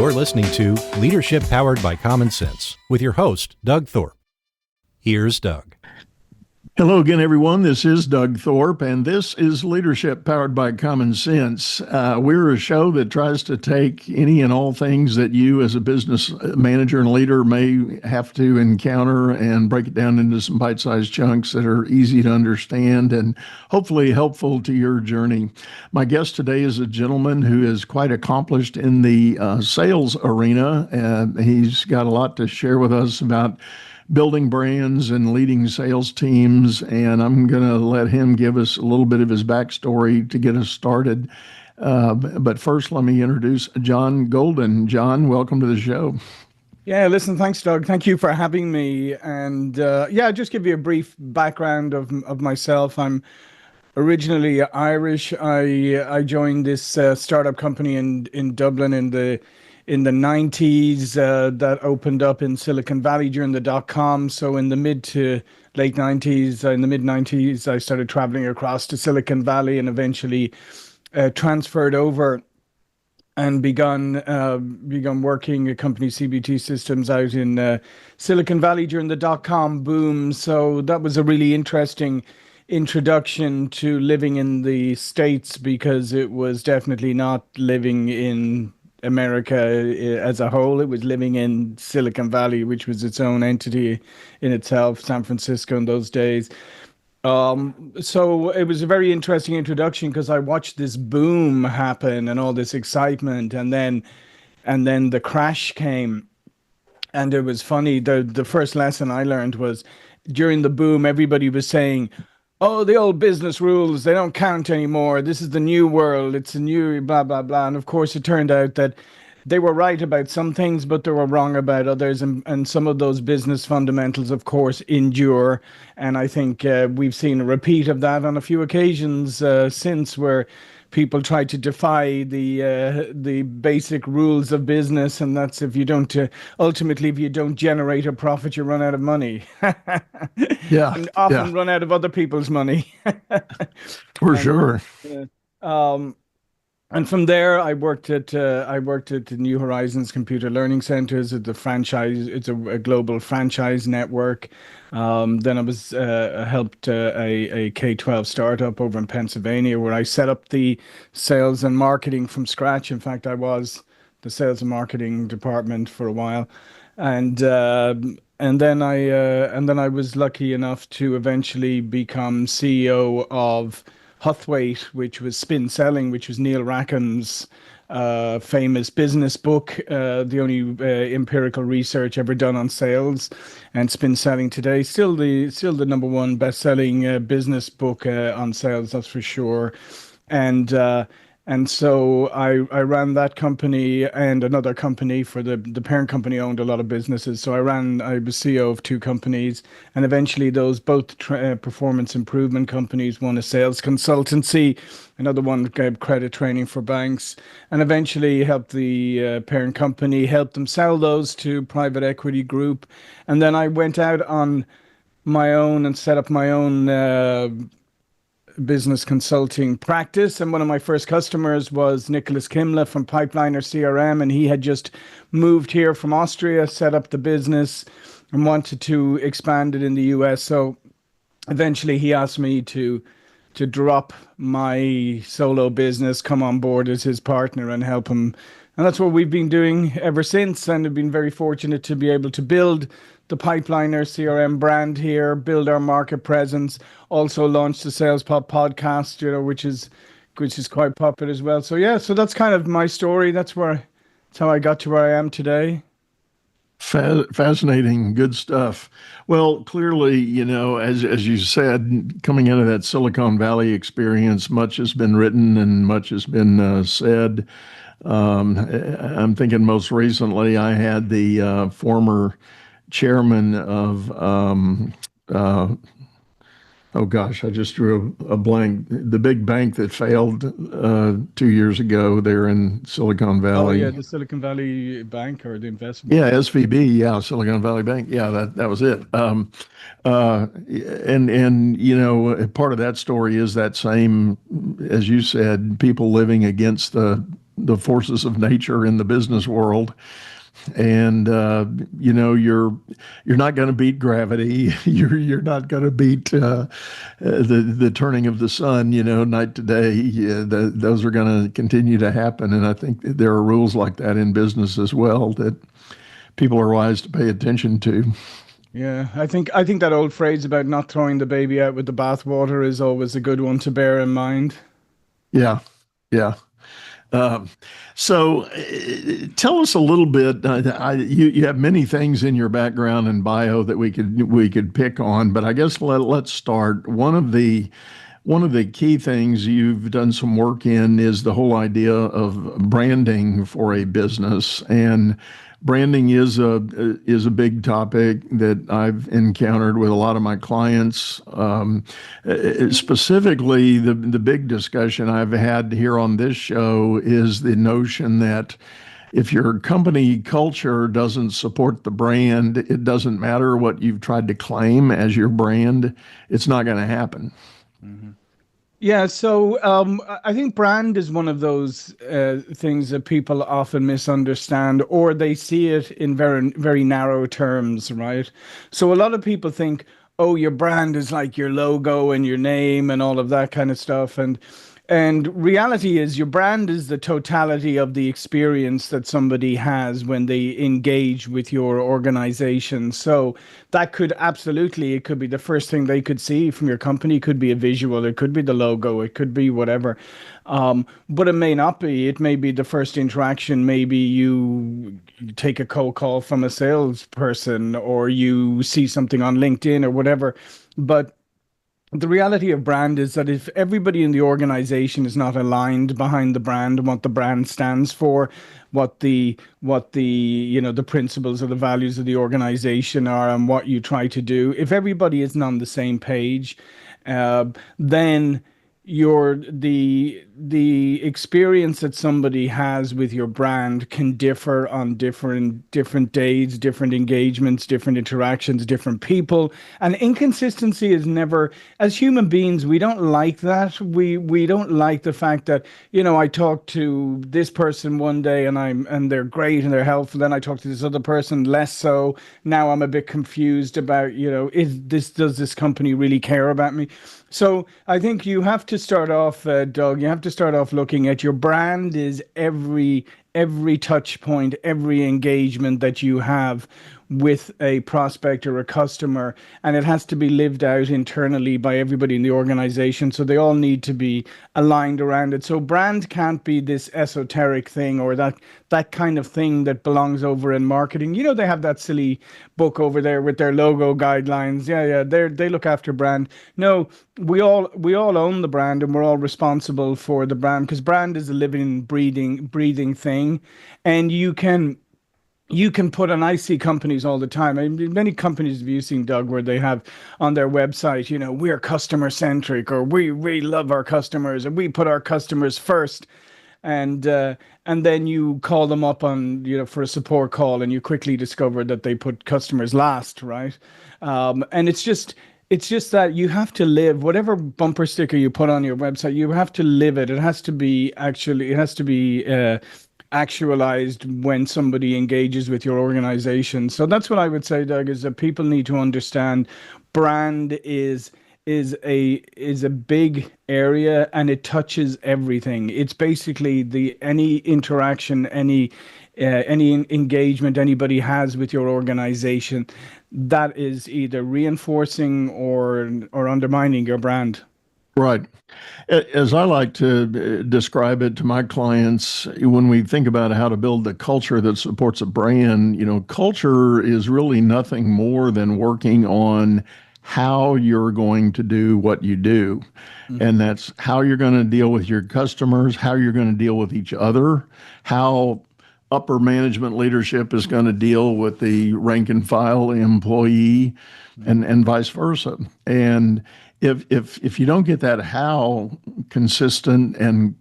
You're listening to Leadership Powered by Common Sense with your host, Doug Thorpe. Here's Doug. Hello again, everyone. This is Doug Thorpe, and this is Leadership Powered by Common Sense. We're a show that tries to take any and all things that you as a business manager and leader may have to encounter and break it down into some bite-sized chunks that are easy to understand and hopefully helpful to your journey. My guest today is a gentleman who is quite accomplished in the sales arena. He's got a lot to share with us about building brands and leading sales teams, and I'm going to let him give us a little bit of his backstory to get us started. But first, let me introduce John Golden. John, welcome to the show. Yeah, listen, thanks, Doug. Thank you for having me. And just give you a brief background of myself. I'm originally Irish. I joined this startup company in Dublin in the 90s that opened up in Silicon Valley during the dot-com. So in the mid to late 90s, in the mid 90s, I started traveling across to Silicon Valley and eventually transferred over and begun working at company CBT Systems out in Silicon Valley during the dot-com boom. So that was a really interesting introduction to living in the States, because it was definitely not living in America as a whole. It was living in Silicon Valley, which was its own entity in itself, San Francisco in those days. So it was a very interesting introduction because I watched this boom happen and all this excitement, and then the crash came. And it was funny. The first lesson I learned was during the boom, everybody was saying, "Oh, the old business rules, they don't count anymore. This is the new world. It's a new blah, blah, blah." And of course, it turned out that they were right about some things, but they were wrong about others. And some of those business fundamentals, of course, endure. And I think we've seen a repeat of that on a few occasions since, where people try to defy the basic rules of business, and that's if you don't generate a profit, you run out of money. Yeah, and often run out of other people's money. For sure. And from there, I worked at the New Horizons Computer Learning Centers at the franchise. It's a global franchise network. Then I was helped a K-12 startup over in Pennsylvania, where I set up the sales and marketing from scratch. In fact, I was the sales and marketing department for a while, and then I was lucky enough to eventually become CEO of Huthwaite, which was Spin Selling, which was Neil Rackham's famous business book, the only empirical research ever done on sales. And Spin Selling today, still the number one best-selling business book on sales, that's for sure. And so I ran that company and another company. For the parent company owned a lot of businesses. So I was CEO of two companies, and eventually those both performance improvement companies, one a sales consultancy, another one gave credit training for banks, and eventually helped the parent company, help them sell those to private equity group. And then I went out on my own and set up my own business consulting practice. And one of my first customers was Nicholas Kimla from Pipeline CRM, and he had just moved here from Austria, set up the business, and wanted to expand it in the US. So eventually he asked me to drop my solo business, come on board as his partner and help him. And that's what we've been doing ever since. And I've been very fortunate to be able to build the Pipeliner CRM brand here, build our market presence, also launched the Sales Pop podcast, which is quite popular as well. So yeah, so that's kind of my story. That's how I got to where I am today. Fascinating, good stuff. Well, clearly, as you said, coming into that Silicon Valley experience, much has been written and much has been said. I'm thinking most recently, I had the former chairman of oh gosh, I just drew a blank. The big bank that failed 2 years ago there in Silicon Valley. Oh yeah, the Silicon Valley Bank, or the investment. Yeah, SVB. Yeah, Silicon Valley Bank. Yeah, that was it. And part of that story is that same, as you said, people living against the the forces of nature in the business world. And you're not going to beat gravity. You're not going to beat the turning of the sun. Night to day. Those are going to continue to happen. And I think there are rules like that in business as well that people are wise to pay attention to. Yeah, I think that old phrase about not throwing the baby out with the bathwater is always a good one to bear in mind. Yeah, yeah. Um, so, tell us a little bit. You have many things in your background and bio that we could pick on, but I guess let's start. One of the key things you've done some work in is the whole idea of branding for a business, and branding is a big topic that I've encountered with a lot of my clients. Specifically, the big discussion I've had here on this show is the notion that if your company culture doesn't support the brand, it doesn't matter what you've tried to claim as your brand, it's not going to happen. Yeah, so I think brand is one of those things that people often misunderstand, or they see it in very, very narrow terms, right? So a lot of people think, oh, your brand is like your logo and your name and all of that kind of stuff. And reality is your brand is the totality of the experience that somebody has when they engage with your organization. So that could absolutely, it could be the first thing they could see from your company, it could be a visual, it could be the logo, it could be whatever. But it may not be. It may be the first interaction. Maybe you take a cold call from a salesperson, or you see something on LinkedIn or whatever. But the reality of brand is that if everybody in the organization is not aligned behind the brand and what the brand stands for, what the the principles or the values of the organization are, and what you try to do, if everybody isn't on the same page, then the experience that somebody has with your brand can differ on different days, different engagements, different interactions, different people. And inconsistency is never, as human beings, we don't like that. We don't like the fact that, I talk to this person one day and they're great and they're helpful. Then I talk to this other person less so. Now I'm a bit confused about, does this company really care about me? So I think you have to start off, Doug. You have to start off looking at your brand is every touch point, every engagement that you have with a prospect or a customer, and it has to be lived out internally by everybody in the organization. So they all need to be aligned around it. So brand can't be this esoteric thing or that kind of thing that belongs over in marketing. They have that silly book over there with their logo guidelines. Yeah, they look after brand. No, we all own the brand, and we're all responsible for the brand, because brand is a living, breathing thing, and you can put, and I see companies all the time. I mean, many companies have you seen, Doug, where they have on their website, we're customer centric, or we love our customers, and we put our customers first. And then you call them up on, for a support call, and you quickly discover that they put customers last, right? And it's just that you have to live whatever bumper sticker you put on your website. You have to live it. It has to be actualized when somebody engages with your organization. So that's what I would say, Doug, is that people need to understand brand is a big area, and it touches everything. It's basically any interaction, any engagement anybody has with your organization that is either reinforcing or undermining your brand. Right. As I like to describe it to my clients, when we think about how to build the culture that supports a brand, culture is really nothing more than working on how you're going to do what you do. And that's how you're going to deal with your customers, how you're going to deal with each other, how upper management leadership is going to deal with the rank and file employee, and vice versa. And if you don't get that how consistent and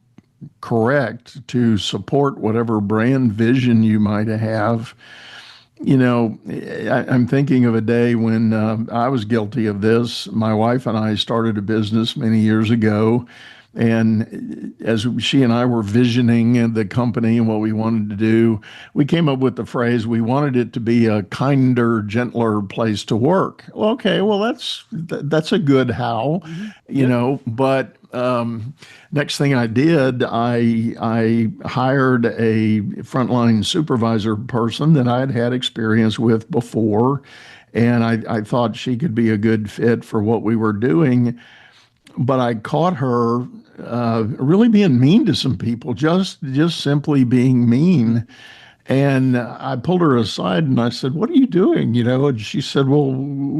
correct to support whatever brand vision you might have, I'm thinking of a day when I was guilty of this. My wife and I started a business many years ago, And as she and I were visioning the company and what we wanted to do, we came up with the phrase, we wanted it to be a kinder, gentler place to work. Well, okay, well, that's a good how, Yep. but next thing I did, I hired a frontline supervisor person that I had had experience with before, and I thought she could be a good fit for what we were doing. But I caught her really being mean to some people, just simply being mean. And I pulled her aside and I said, "What are you doing?" And she said, "Well,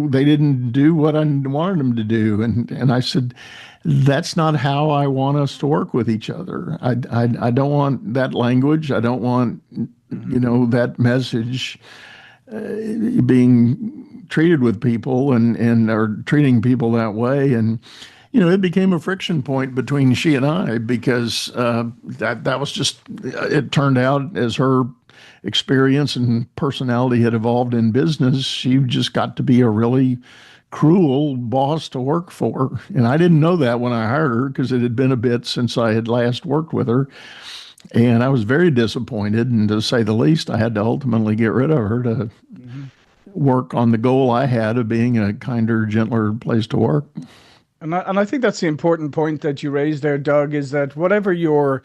they didn't do what I wanted them to do." And I said, "That's not how I want us to work with each other. I don't want that language. I don't want that message being treated with people and or treating people that way." And it became a friction point between she and I because that was just it turned out as her experience and personality had evolved in business, she just got to be a really cruel boss to work for. And I didn't know that when I hired her because it had been a bit since I had last worked with her. And I was very disappointed. And to say the least, I had to ultimately get rid of her to work on the goal I had of being a kinder, gentler place to work. And I think that's the important point that you raised there, Doug, is that whatever your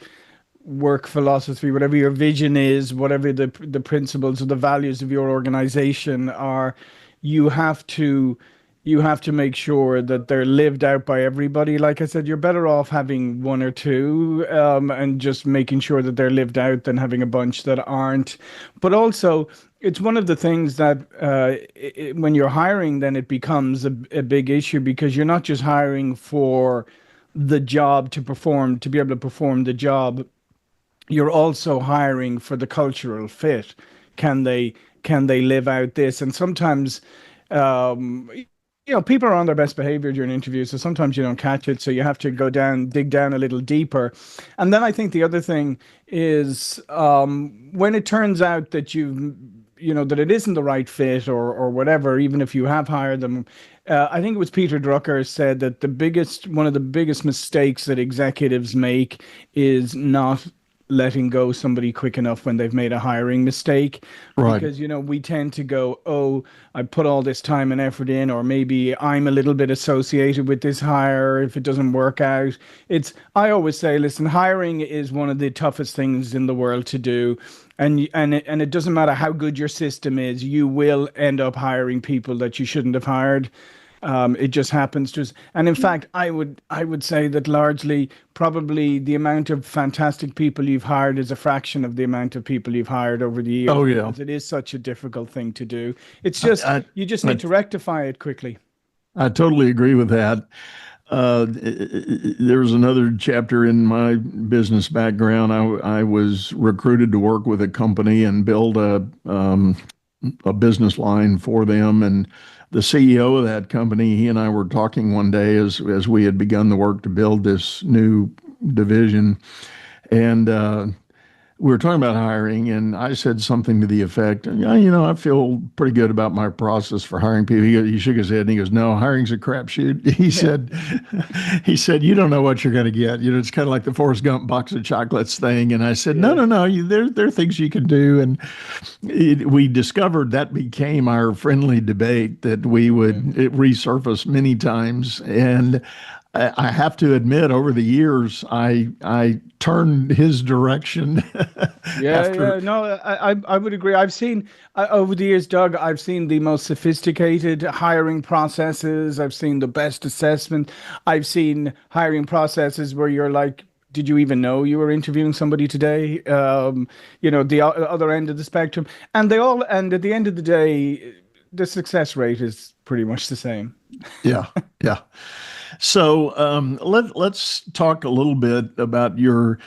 work philosophy, whatever your vision is, whatever the principles or the values of your organization are, you have to you have to make sure that they're lived out by everybody. Like I said, you're better off having one or two and just making sure that they're lived out than having a bunch that aren't. But also, it's one of the things that when you're hiring, then it becomes a big issue because you're not just hiring for the job to perform, to be able to perform the job. You're also hiring for the cultural fit. Can they can they live out this? And sometimes, um, people are on their best behavior during interviews, so sometimes you don't catch it. So you have to go down, dig down a little deeper. And then I think the other thing is when it turns out that that it isn't the right fit or whatever, even if you have hired them. I think it was Peter Drucker said that one of the biggest mistakes that executives make is not letting go somebody quick enough when they've made a hiring mistake, Right. because we tend to go, oh, I put all this time and effort in, or maybe I'm a little bit associated with this hire. If it doesn't work out, I always say, listen, hiring is one of the toughest things in the world to do. And it doesn't matter how good your system is, you will end up hiring people that you shouldn't have hired. It just happens to us. And in fact, I would say that largely, probably the amount of fantastic people you've hired is a fraction of the amount of people you've hired over the years, Oh, yeah. because it is such a difficult thing to do. It's I, just I, you just I, need to rectify it quickly. I totally agree with that. There was another chapter in my business background. I was recruited to work with a company and build a business line for them. And the CEO of that company, he and I were talking one day as we had begun the work to build this new division. And we were talking about hiring, and I said something to the effect, yeah, I feel pretty good about my process for hiring people. He shook his head and he goes, "No, hiring's a crapshoot." He Yeah. said, "You don't know what you're going to get. It's kind of like the Forrest Gump box of chocolates thing." And I said, "No, Yeah. no, no. There are things you can do." And we discovered that became our friendly debate that we Yeah. would it resurface many times. And I have to admit, over the years, I turned his direction Yeah, after. yeah, no, I would agree. I've seen over the years, Doug, I've seen the most sophisticated hiring processes. I've seen the best assessment. I've seen hiring processes where you're like, did you even know you were interviewing somebody today? The other end of the spectrum, and at the end of the day, the success rate is pretty much the same. Yeah, yeah. So let's talk a little bit about your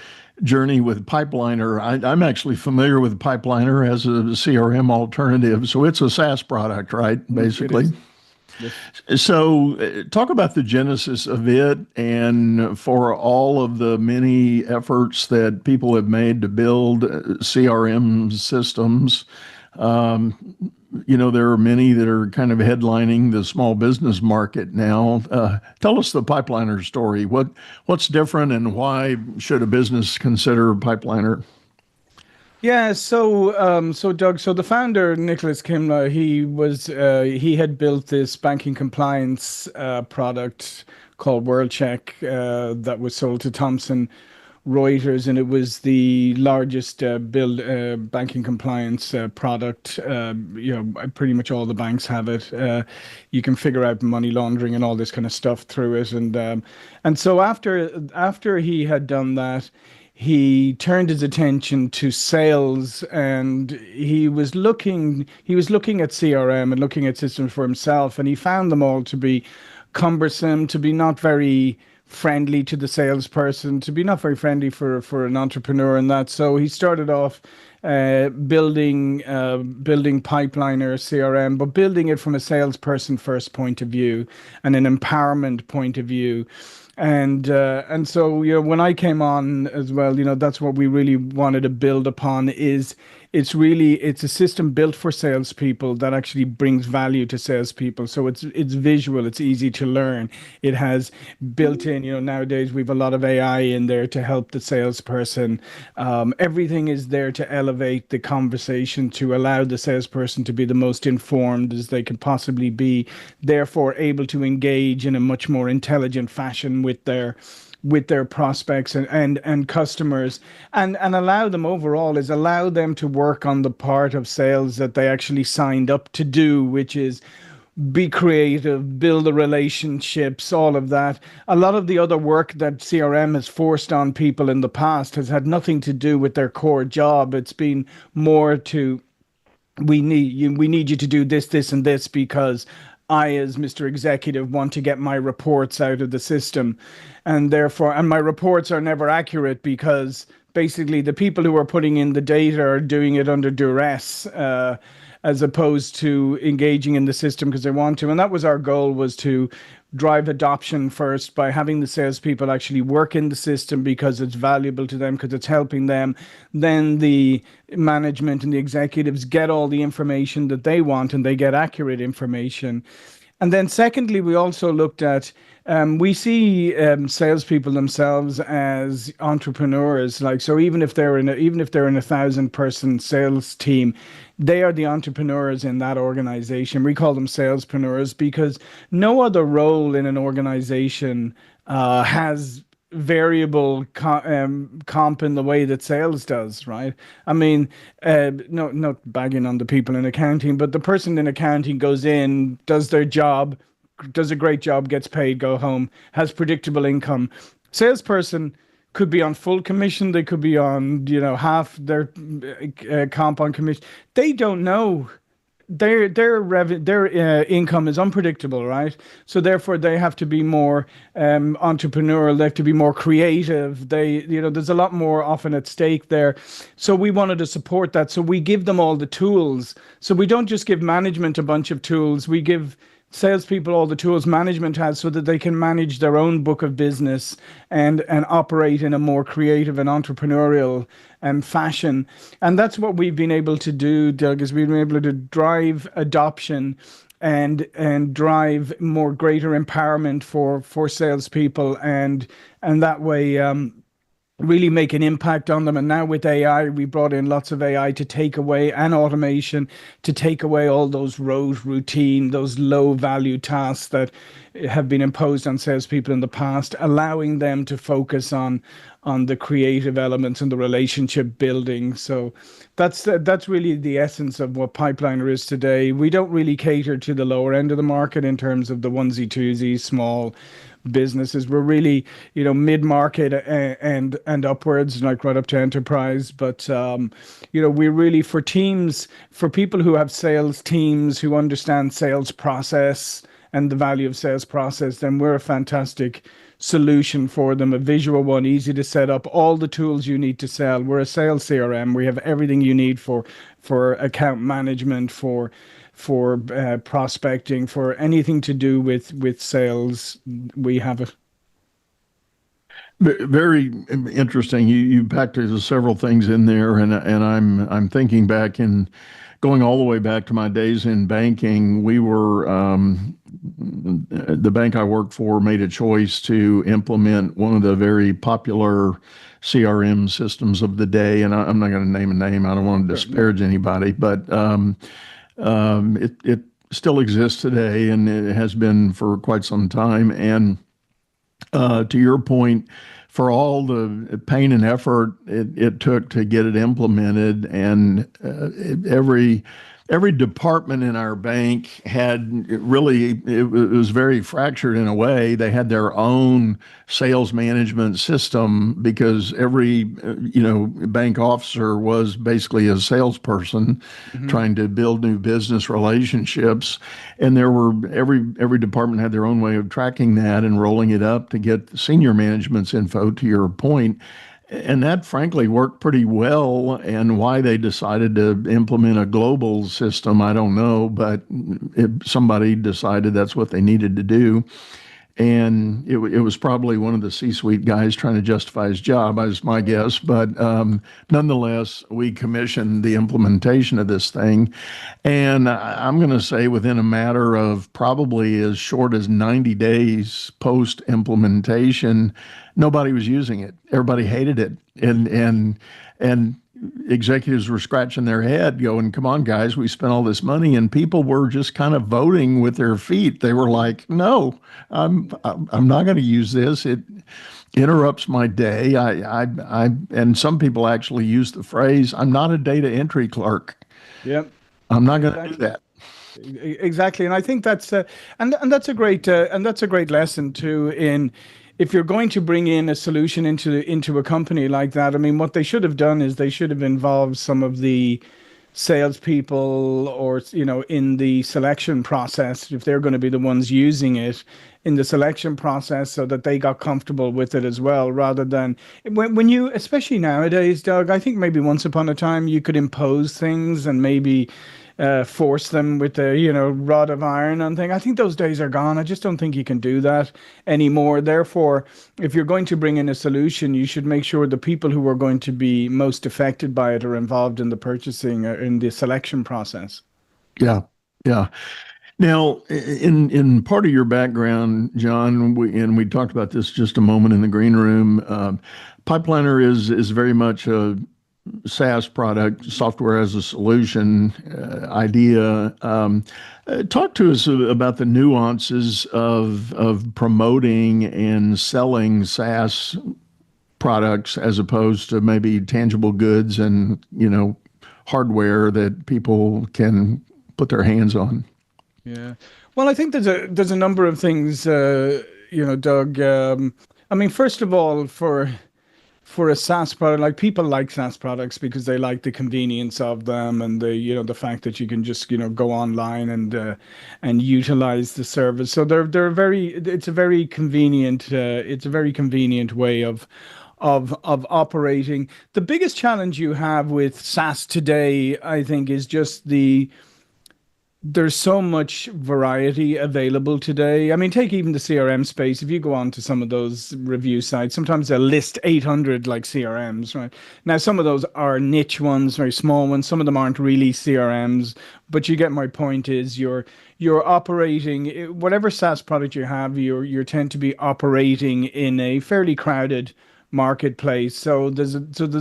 journey with Pipeliner. I'm actually familiar with Pipeliner as a CRM alternative. So it's a SaaS product, right? It Basically. is. Yes. So talk about the genesis of it and for all of the many efforts that people have made to build CRM systems. Um, there are many that are kind of headlining the small business market now. Tell us the Pipeliner story. What's different, and why should a business consider Pipeliner? Yeah, so Doug, so the founder, Nicholas Kimler, he had built this banking compliance product called WorldCheck that was sold to Thomson Reuters, and it was the largest build banking compliance product. Pretty much all the banks have it. You can figure out money laundering and all this kind of stuff through it, and so after he had done that, he turned his attention to sales, and he was looking at CRM and looking at systems for himself, and he found them all to be cumbersome, to be not very friendly to the salesperson, to be not very friendly for an entrepreneur and that. So he started off building Pipeliner CRM, but building it from a salesperson first point of view and an empowerment point of view. And so when I came on as well, that's what we really wanted to build upon. It's a system built for salespeople that actually brings value to salespeople. So it's visual, it's easy to learn. It has built in, nowadays we have a lot of AI in there to help the salesperson. Everything is there to elevate the conversation, to allow the salesperson to be the most informed as they can possibly be, therefore able to engage in a much more intelligent fashion with their prospects and customers, and allow them to work on the part of sales that they actually signed up to do, which is be creative, build the relationships, all of that. A lot of the other work that CRM has forced on people in the past has had nothing to do with their core job. It's been more to, we need you to do this, this, and this because I, as Mr. Executive, want to get my reports out of the system. And my reports are never accurate because basically the people who are putting in the data are doing it under duress, as opposed to engaging in the system because they want to. And that was our goal, was to drive adoption first by having the salespeople actually work in the system because it's valuable to them, because it's helping them. Then the management and the executives get all the information that they want, and they get accurate information. And then secondly, we also looked at, we see salespeople themselves as entrepreneurs. Like, so even if they're in a 1,000-person sales team, they are the entrepreneurs in that organization. We call them salespreneurs because no other role in an organization has variable comp in the way that sales does, right? I mean, no, not bagging on the people in accounting, but the person in accounting goes in, does their job, does a great job, gets paid, go home, has predictable income. Salesperson could be on full commission. They could be on, half their comp on commission. They don't know. Their income is unpredictable, right? So therefore, they have to be more entrepreneurial. They have to be more creative. There's a lot more often at stake there. So we wanted to support that. So we give them all the tools. So we don't just give management a bunch of tools. We give salespeople all the tools management has so that they can manage their own book of business and operate in a more creative and entrepreneurial fashion. And that's what we've been able to do, Doug, is we've been able to drive adoption and drive more greater empowerment for salespeople, and that way really make an impact on them. And now with AI, we brought in lots of AI to take away, and automation to take away all those routine, those low value tasks that have been imposed on salespeople in the past, allowing them to focus on the creative elements and the relationship building. So that's really the essence of what Pipeliner is today. We don't really cater to the lower end of the market in terms of the onesie twosies, small businesses. We're really, mid-market and upwards, like right up to enterprise. But we're really for teams, for people who have sales teams who understand sales process and the value of sales process, then we're a fantastic solution for them, a visual one, easy to set up, all the tools you need to sell. We're a sales CRM. We have everything you need for account management, for prospecting, for anything to do with sales. We have it. Very interesting. You packed several things in there, and I'm thinking back in going all the way back to my days in banking, we were the bank I worked for made a choice to implement one of the very popular CRM systems of the day, and I'm not going to name a name. I don't want to Sure. disparage anybody, but it still exists today, and it has been for quite some time. And to your point, for all the pain and effort it took to get it implemented, and every department in our bank had it was very fractured in a way. They had their own sales management system because every bank officer was basically a salesperson trying to build new business relationships, and every department had their own way of tracking that and rolling it up to get the senior management's info, to your point. And that frankly worked pretty well. And why they decided to implement a global system, I don't know, but somebody decided that's what they needed to do. And it was probably one of the C-suite guys trying to justify his job, is my guess. But nonetheless, we commissioned the implementation of this thing. And I'm going to say within a matter of probably as short as 90 days post-implementation, nobody was using it. Everybody hated it. And executives were scratching their head going, come on, guys, we spent all this money, and people were just kind of voting with their feet. They were like, no, I'm not going to use this. It interrupts my day. And some people actually use the phrase, I'm not a data entry clerk. Yep. I'm not going to do that. Exactly. And I think that's and that's a great lesson too, in if you're going to bring in a solution into a company like that. I mean, what they should have done is they should have involved some of the salespeople, or in the selection process, if they're going to be the ones using it in the selection process, so that they got comfortable with it as well, rather than when you, especially nowadays, Doug, I think maybe once upon a time you could impose things and maybe force them with the rod of iron and thing. I think those days are gone. I just don't think you can do that anymore. Therefore, if you're going to bring in a solution, you should make sure the people who are going to be most affected by it are involved in the purchasing, in the selection process. Yeah, yeah. Now, in part of your background, John, we talked about this just a moment in the green room. Pipeliner is very much a SaaS product, software as a solution idea. Talk to us about the nuances of promoting and selling SaaS products as opposed to maybe tangible goods and hardware that people can put their hands on. Yeah. Well, I think there's a number of things, Doug. I mean, first of all, for a SaaS product, like, people like SaaS products because they like the convenience of them, and the fact that you can just go online and utilize the service. So it's a very convenient way of operating. The biggest challenge you have with SaaS today, I think, is just there's so much variety available today. I mean, take even the CRM space. If you go on to some of those review sites, sometimes they'll list 800 like CRMs, right? Now, some of those are niche ones, very small ones. Some of them aren't really CRMs, but you get my point. Is you're operating, whatever SaaS product you have, you tend to be operating in a fairly crowded marketplace. So there's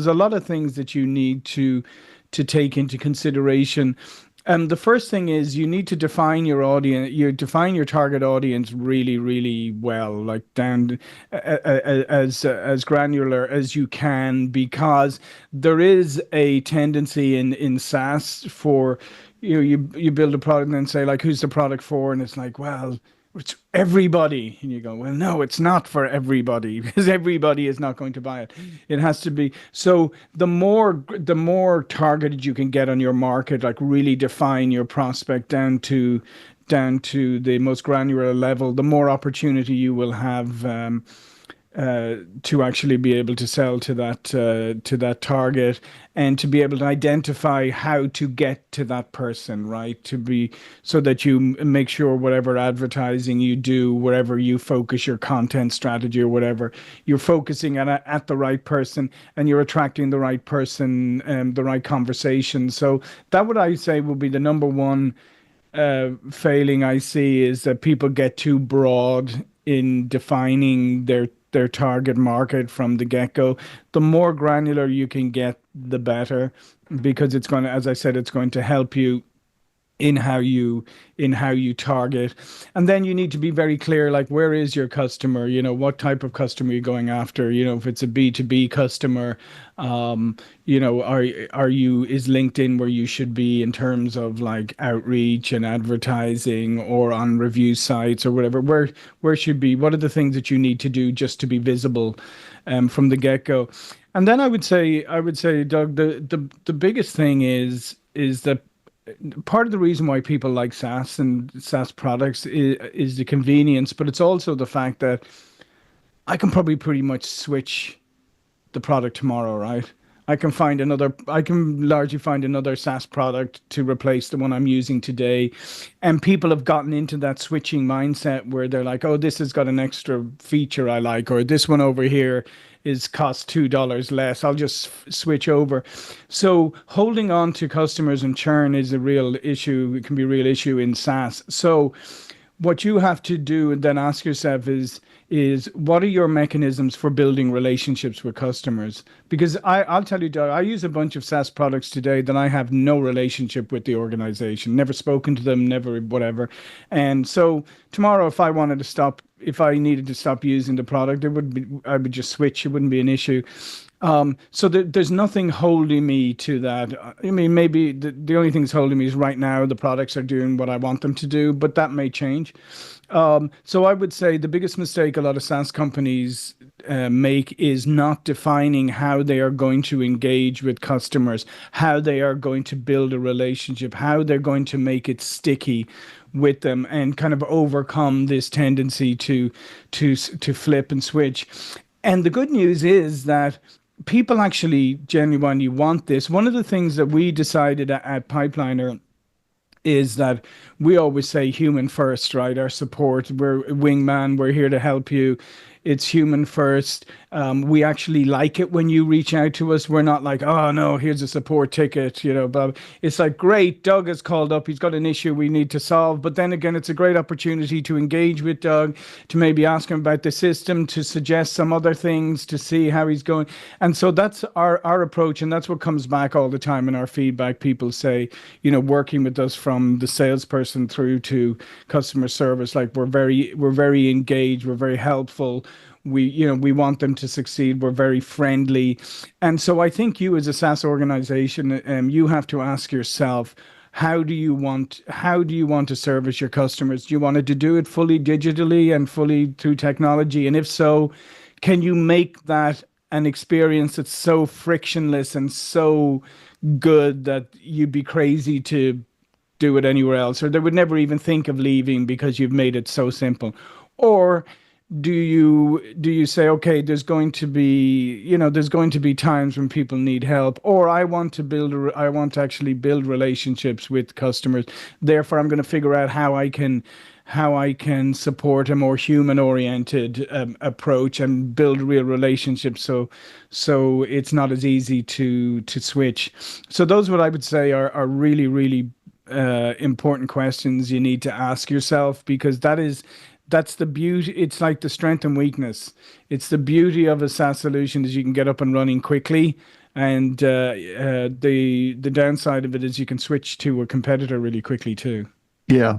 a lot of things that you need to take into consideration. The first thing is you need to define your audience. You define your target audience really, really well, like down as granular as you can, because there is a tendency in SaaS for you build a product and then say, like, who's the product for? And it's like, well, it's everybody. And you go, well, no, it's not for everybody, because everybody is not going to buy it. It has to be. So the more targeted you can get on your market, like really define your prospect down to the most granular level, the more opportunity you will have to actually be able to sell to that target, and to be able to identify how to get to that person, right? To be so that you make sure whatever advertising you do, wherever you focus your content strategy or whatever, you're focusing at the right person, and you're attracting the right person and the right conversation. So that would I say will be the number one failing I see, is that people get too broad in defining their target market from the get-go. The more granular you can get, the better, because it's going to, as I said, it's going to help you in how you target. And then you need to be very clear, like, where is your customer? What type of customer you're going after? If it's a B2B customer, are you, is LinkedIn where you should be in terms of like outreach and advertising, or on review sites or whatever? Where should be, what are the things that you need to do just to be visible from the get-go? And then I would say, Doug, the biggest thing is that part of the reason why people like SaaS and SaaS products is the convenience, but it's also the fact that I can probably pretty much switch the product tomorrow, right? I can largely find another SaaS product to replace the one I'm using today. And people have gotten into that switching mindset where they're like, oh, this has got an extra feature I like, or this one over here is cost $2 less. I'll just switch over. So holding on to customers and churn is a real issue. It can be a real issue in SaaS. So what you have to do and then ask yourself is what are your mechanisms for building relationships with customers? Because I'll tell you, Doug, I use a bunch of SaaS products today that I have no relationship with the organization, never spoken to them, never whatever. And so tomorrow, if I needed to stop using the product, I would just switch. It wouldn't be an issue. So there's nothing holding me to that. I mean, maybe the only thing that's holding me is right now the products are doing what I want them to do, but that may change. So I would say the biggest mistake a lot of SaaS companies make is not defining how they are going to engage with customers, how they are going to build a relationship, how they're going to make it sticky with them, and kind of overcome this tendency to flip and switch. And the good news is that people actually genuinely want this. One of the things that we decided at Pipeliner is that we always say human first, right? Our support, we're wingman, we're here to help you. It's human first. We actually like it when you reach out to us. We're not like, oh no, here's a support ticket, but it's like, great, Doug has called up. He's got an issue we need to solve. But then again, it's a great opportunity to engage with Doug, to maybe ask him about the system, to suggest some other things, to see how he's going. And so that's our approach. And that's what comes back all the time in our feedback. People say, working with us from the salesperson through to customer service, like we're very engaged, we're very helpful. We want them to succeed. We're very friendly. And so I think you as a SaaS organization, you have to ask yourself, how do you want to service your customers? Do you want to do it fully digitally and fully through technology? And if so, can you make that an experience that's so frictionless and so good that you'd be crazy to do it anywhere else, or they would never even think of leaving because you've made it so simple? Or do you say, okay, there's going to be times when people need help, or I want to actually build relationships with customers. Therefore, I'm going to figure out how I can support a more human-oriented approach and build real relationships. So it's not as easy to switch. So those, what I would say, are really, really important questions you need to ask yourself, because that's the beauty. It's like the strength and weakness. It's the beauty of a SaaS solution is you can get up and running quickly, and the downside of it is you can switch to a competitor really quickly too. Yeah.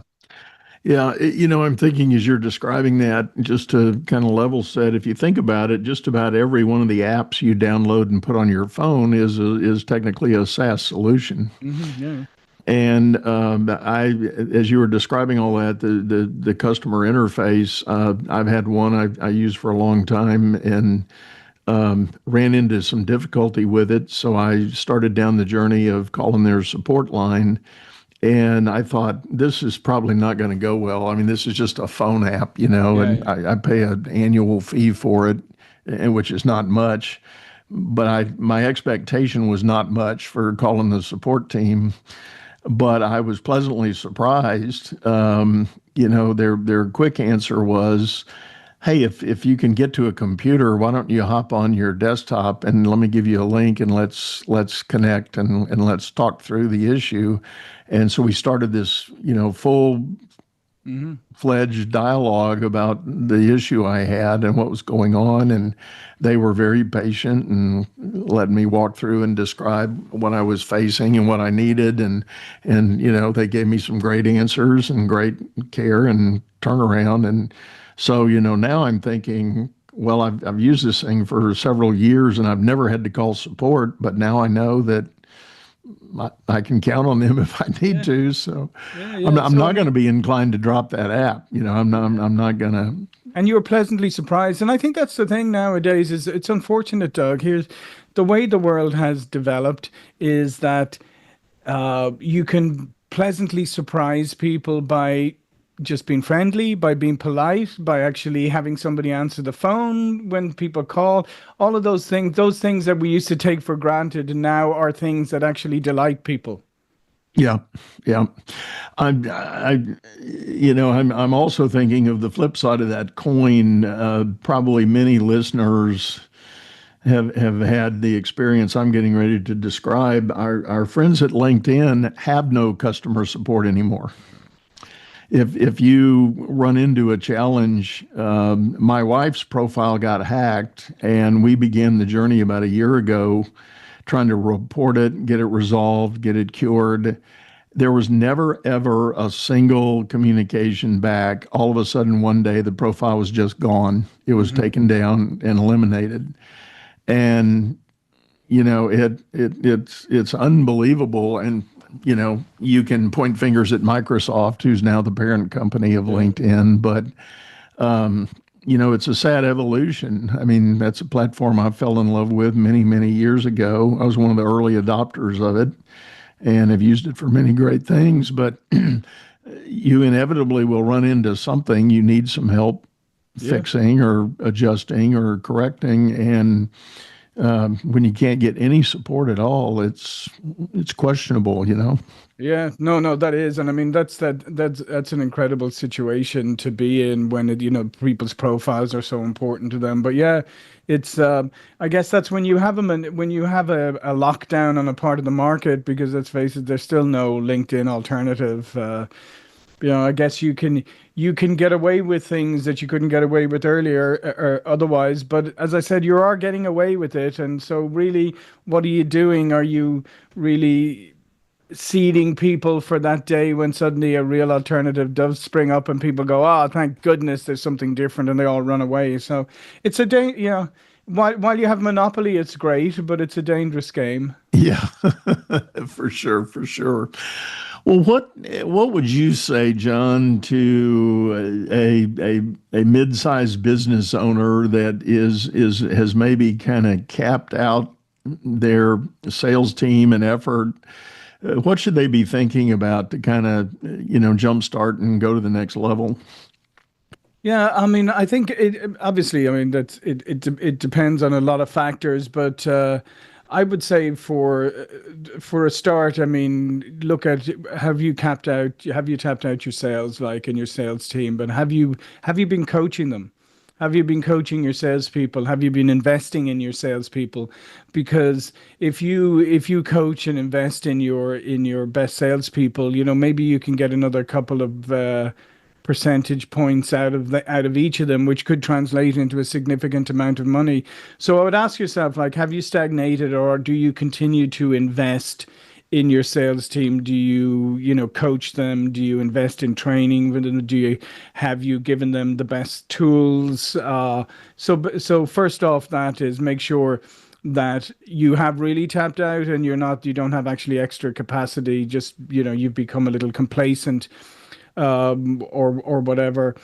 Yeah. I'm thinking as you're describing that, just to kind of level set, if you think about it, just about every one of the apps you download and put on your phone is technically a SaaS solution. Mm-hmm, yeah. And as you were describing all that, the customer interface, I've had one I used for a long time and ran into some difficulty with it. So I started down the journey of calling their support line. And I thought, this is probably not going to go well. I mean, this is just a phone app, you know, Yeah, and yeah. I pay an annual fee for it, which is not much. But my expectation was not much for calling the support team. But I was pleasantly surprised. Their quick answer was, "Hey, if you can get to a computer, why don't you hop on your desktop and let me give you a link and let's connect and let's talk through the issue." And so we started this, full Hmm. fledged dialogue about the issue I had and what was going on. And they were very patient and let me walk through and describe what I was facing and what I needed. And they gave me some great answers and great care and turnaround. And so, now I'm thinking, well, I've used this thing for several years and I've never had to call support, but now I know that I can count on them if I need Yeah, to. So yeah, I'm yeah. not, I'm So I not going to mean, be inclined to drop that app. I'm not. I'm not going to. and you were pleasantly surprised. And I think that's the thing nowadays is it's unfortunate, Doug. Here's the way the world has developed is that you can pleasantly surprise people by just being friendly, by being polite, by actually having somebody answer the phone when people call. All of those things that we used to take for granted now are things that actually delight people. Yeah, yeah. I'm also thinking of the flip side of that coin. Probably many listeners have had the experience I'm getting ready to describe. Our friends at LinkedIn have no customer support anymore. If you run into a challenge, my wife's profile got hacked, and we began the journey about a year ago, trying to report it, get it resolved, get it cured. There was never ever a single communication back. All of a sudden, one day, the profile was just gone. It was Hmm. taken down and eliminated, and it's unbelievable. And you can point fingers at Microsoft, who's now the parent company of Yeah. LinkedIn, but it's a sad evolution. I mean, that's a platform I fell in love with many, many years ago. I was one of the early adopters of it and have used it for many great things, but you inevitably will run into something you need some help Yeah. fixing or adjusting or correcting. And when you can't get any support at all, it's questionable. Yeah, no, no, that is, and I mean that's an incredible situation to be in when people's profiles are so important to them. But yeah, it's I guess that's when you have them and when you have a lockdown on a part of the market because let's face it, there's still no LinkedIn alternative. I guess you can get away with things that you couldn't get away with earlier or otherwise. But as I said, you are getting away with it, and so really, what are you doing? Are you really seeding people for that day when suddenly a real alternative does spring up and people go, "Oh, thank goodness there's something different," and they all run away. So it's a day, while you have monopoly, it's great, but it's a dangerous game. Yeah, for sure, for sure. Well, what would you say, John, to a mid-sized business owner that is has maybe kind of capped out their sales team and effort? What should they be thinking about to kind of jumpstart and go to the next level? Yeah, I mean, I think obviously, I mean it depends on a lot of factors, but I would say for a start, I mean, look at have you tapped out your sales like in your sales team, but have you been coaching them? Have you been coaching your salespeople? Have you been investing in your salespeople? Because if you coach and invest in your best salespeople, maybe you can get another couple of percentage points out of each of them, which could translate into a significant amount of money. So I would ask yourself, like, have you stagnated, or do you continue to invest in your sales team? Do you coach them? Do you invest in training with them? Have you given them the best tools? So first off, that is make sure that you have really tapped out and you don't have actually extra capacity. Just you've become a little complacent or whatever.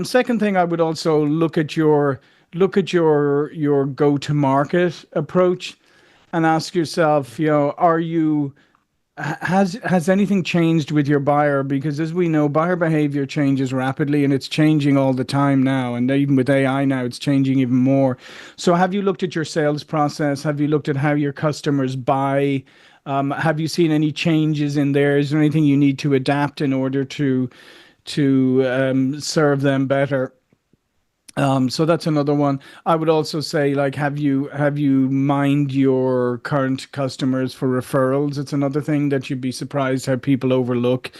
Second thing, I would also look at your go to market approach and ask yourself, are you has anything changed with your buyer? Because as we know, buyer behavior changes rapidly and it's changing all the time now. And even with AI now, it's changing even more. So have you looked at your sales process? Have you looked at how your customers buy? Have you seen any changes in there? Is there anything you need to adapt in order to serve them better? So that's another one. I would also say, like, have you mined your current customers for referrals? It's another thing that you'd be surprised how people overlook.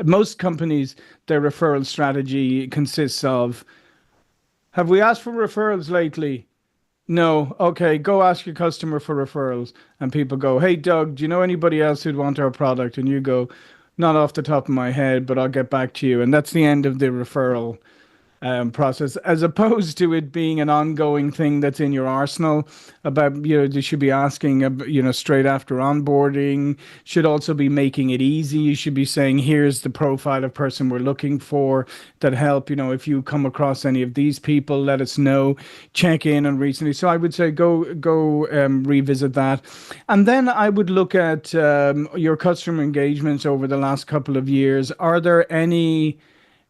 Most companies, their referral strategy consists of, have we asked for referrals lately? No. Okay, go ask your customer for referrals. And people go, hey, Doug, do you know anybody else who'd want our product? And you go, not off the top of my head, but I'll get back to you. And that's the end of the referral process, as opposed to it being an ongoing thing that's in your arsenal. About, you should be asking, straight after onboarding. Should also be making it easy. You should be saying, here's the profile of person we're looking for that help. If you come across any of these people, let us know. Check in on recently. So I would say go revisit that, and then I would look at your customer engagements over the last couple of years. Are there any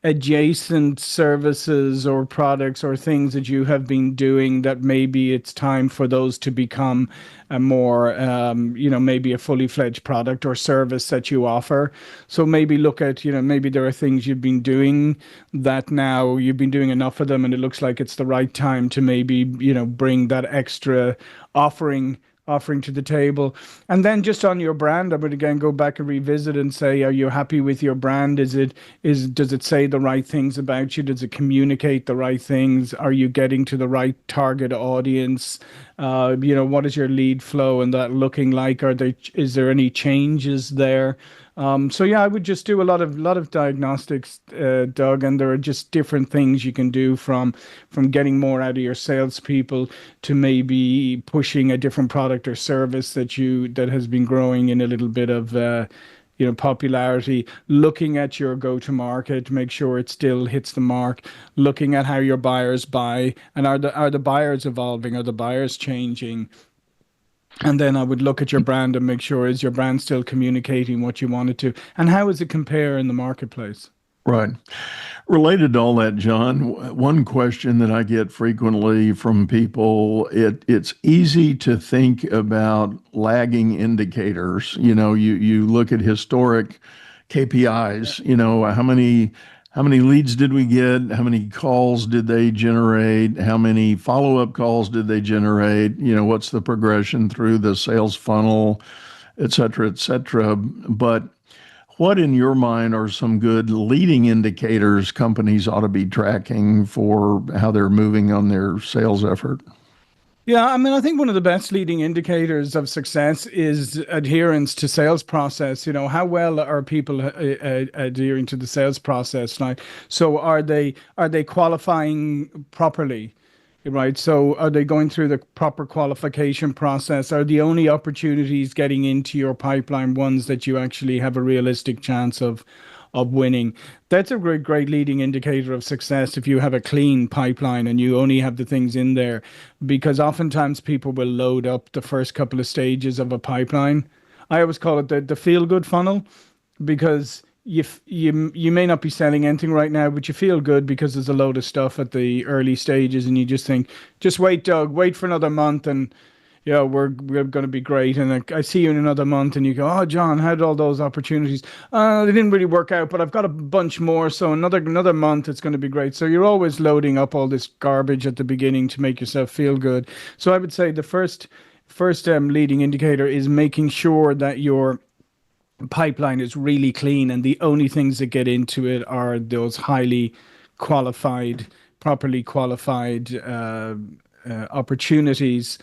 adjacent services or products or things that you have been doing that maybe it's time for those to become a more, maybe a fully fledged product or service that you offer? So maybe look at, maybe there are things you've been doing that now you've been doing enough of them and it looks like it's the right time to maybe, bring that extra offering to the table. And then just on your brand, I would again go back and revisit and say, are you happy with your brand? Does it say the right things about you? Does it communicate the right things? Are you getting to the right target audience? What is your lead flow and that looking like? Is there any changes there? So yeah, I would just do a lot of diagnostics, Doug, and there are just different things you can do from getting more out of your salespeople to maybe pushing a different product or service that has been growing in a little bit of popularity. Looking at your go-to-market, make sure it still hits the mark. Looking at how your buyers buy, and are the buyers evolving? Are the buyers changing? And then I would look at your brand and make sure, is your brand still communicating what you want it to? And how does it compare in the marketplace? Right. Related to all that, John, one question that I get frequently from people, it's easy to think about lagging indicators. You look at historic KPIs, how many leads did we get? How many calls did they generate? How many follow-up calls did they generate? What's the progression through the sales funnel, et cetera, et cetera. But what, in your mind, are some good leading indicators companies ought to be tracking for how they're moving on their sales effort? Yeah, I mean, I think one of the best leading indicators of success is adherence to sales process. How well are people adhering to the sales process? Like, so are they qualifying properly? Right. So are they going through the proper qualification process? Are the only opportunities getting into your pipeline ones that you actually have a realistic chance of winning? That's a great leading indicator of success if you have a clean pipeline and you only have the things in there, because oftentimes people will load up the first couple of stages of a pipeline. I always call it the feel good funnel, because you may not be selling anything right now, but you feel good because there's a load of stuff at the early stages, and you just think, just wait, Doug, wait for another month, and yeah, we're going to be great. And I see you in another month, and you go, oh, John, how did all those opportunities? They didn't really work out, but I've got a bunch more, so another month, it's going to be great. So you're always loading up all this garbage at the beginning to make yourself feel good. So I would say the first leading indicator is making sure that your pipeline is really clean and the only things that get into it are those highly qualified, properly qualified opportunities.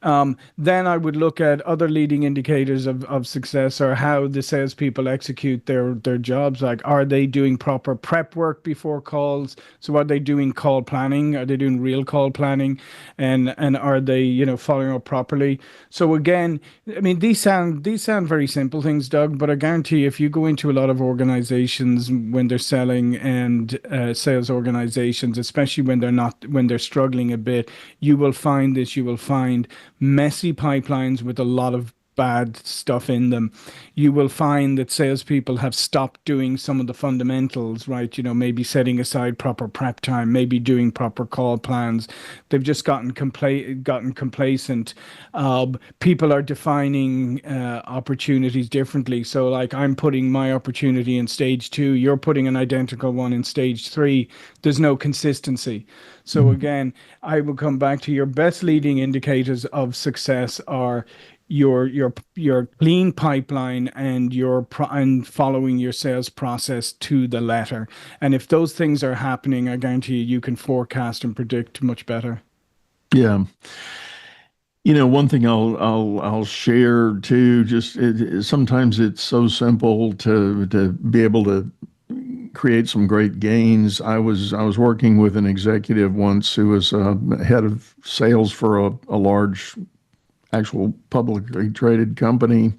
Then I would look at other leading indicators of success, or how the salespeople execute their jobs. Like, are they doing proper prep work before calls? So are they doing call planning? Are they doing real call planning? And are they, following up properly? So again, I mean, these sound very simple things, Doug, but I guarantee if you go into a lot of organizations when they're selling, and sales organizations, especially when they're struggling a bit, you will find messy pipelines with a lot of bad stuff in them, you will find that salespeople have stopped doing some of the fundamentals, right? Maybe setting aside proper prep time, maybe doing proper call plans. They've just gotten complacent. People are defining opportunities differently. So, like, I'm putting my opportunity in stage 2, you're putting an identical one in stage 3. There's no consistency. So again, I will come back to your best leading indicators of success are your clean pipeline and and following your sales process to the letter. And if those things are happening, I guarantee you can forecast and predict much better. Yeah. One thing I'll share too. Just sometimes it's so simple to be able to create some great gains. I was working with an executive once who was head of sales for a large actual publicly traded company.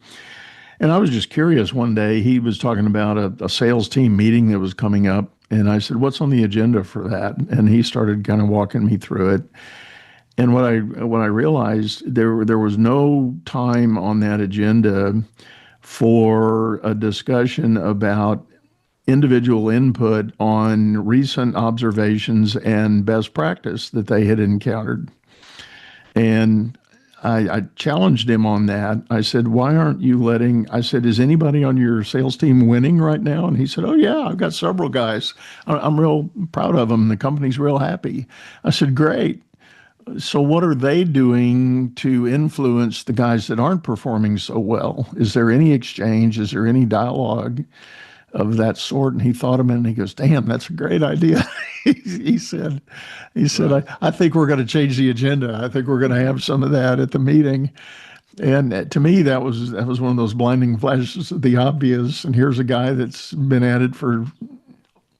And I was just curious one day, he was talking about a sales team meeting that was coming up. And I said, what's on the agenda for that? And he started kind of walking me through it. And what I realized, there was no time on that agenda for a discussion about individual input on recent observations and best practice that they had encountered. And I challenged him on that. I said, why aren't you I said, is anybody on your sales team winning right now? And he said, oh, yeah, I've got several guys. I'm real proud of them. The company's real happy. I said, great. So what are they doing to influence the guys that aren't performing so well? Is there any exchange? Is there any dialogue of that sort? And he thought a minute and he goes, damn, that's a great idea. he said, right. I think we're going to change the agenda. I think we're going to have some of that at the meeting. And to me, that was one of those blinding flashes of the obvious. And here's a guy that's been at it for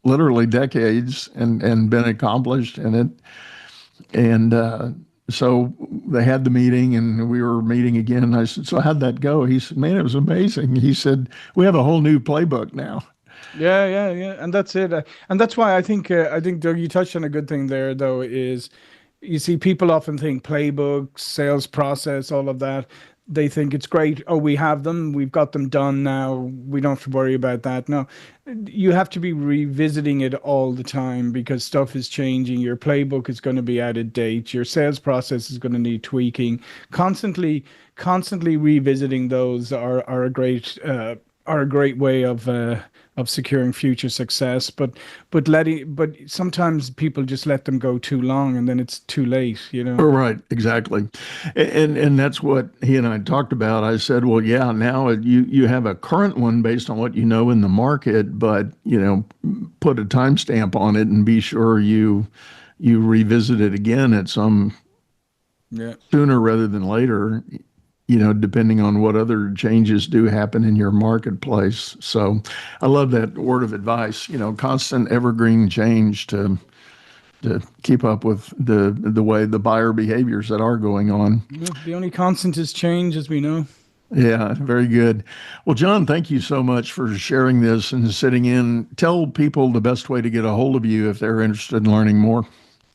literally decades and been accomplished in it. And so they had the meeting and we were meeting again. And I said, so how'd that go? He said, man, it was amazing. He said, we have a whole new playbook now. Yeah. And that's it. And that's why I think, Doug, you touched on a good thing there, though, is you see people often think playbooks, sales process, all of that. They think it's great. Oh, we have them. We've got them done now. We don't have to worry about that. No, you have to be revisiting it all the time because stuff is changing. Your playbook is going to be out of date. Your sales process is going to need tweaking. Constantly revisiting those are a great way of securing future success, but sometimes people just let them go too long and then it's too late, Right, exactly. And that's what he and I talked about. I said, well, yeah, now you have a current one based on what you know in the market, but put a timestamp on it and be sure you revisit it again at some sooner rather than later. Depending on what other changes do happen in your marketplace. So I love that word of advice, constant evergreen change to keep up with the way the buyer behaviors that are going on. The only constant is change, as we know. Yeah, very good. Well, John, thank you so much for sharing this and sitting in. Tell people the best way to get a hold of you if they're interested in learning more.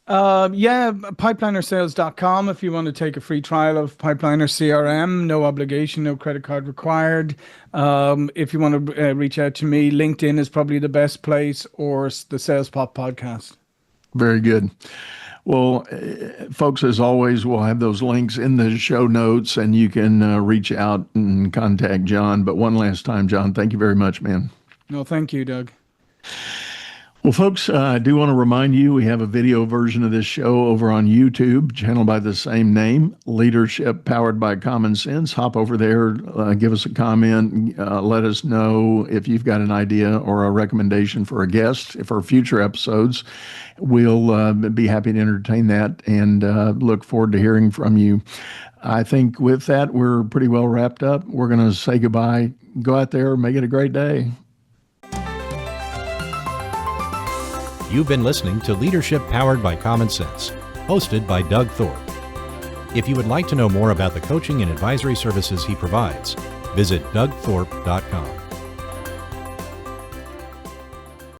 Pipelinersales.com if you want to take a free trial of Pipeliner CRM, no obligation, no credit card required. If you want to reach out to me, LinkedIn is probably the best place, or the Sales Pop podcast. Very good. Well, folks, as always, we'll have those links in the show notes and you can reach out and contact John. But one last time, John, thank you very much, man. No, thank you, Doug. Well, folks, I do want to remind you we have a video version of this show over on YouTube, channel by the same name, Leadership Powered by Common Sense. Hop over there, give us a comment, let us know if you've got an idea or a recommendation for a guest for future episodes. We'll be happy to entertain that and look forward to hearing from you. I think with that, we're pretty well wrapped up. We're going to say goodbye. Go out there, make it a great day. You've been listening to Leadership Powered by Common Sense, hosted by Doug Thorpe. If you would like to know more about the coaching and advisory services he provides, visit dougthorpe.com.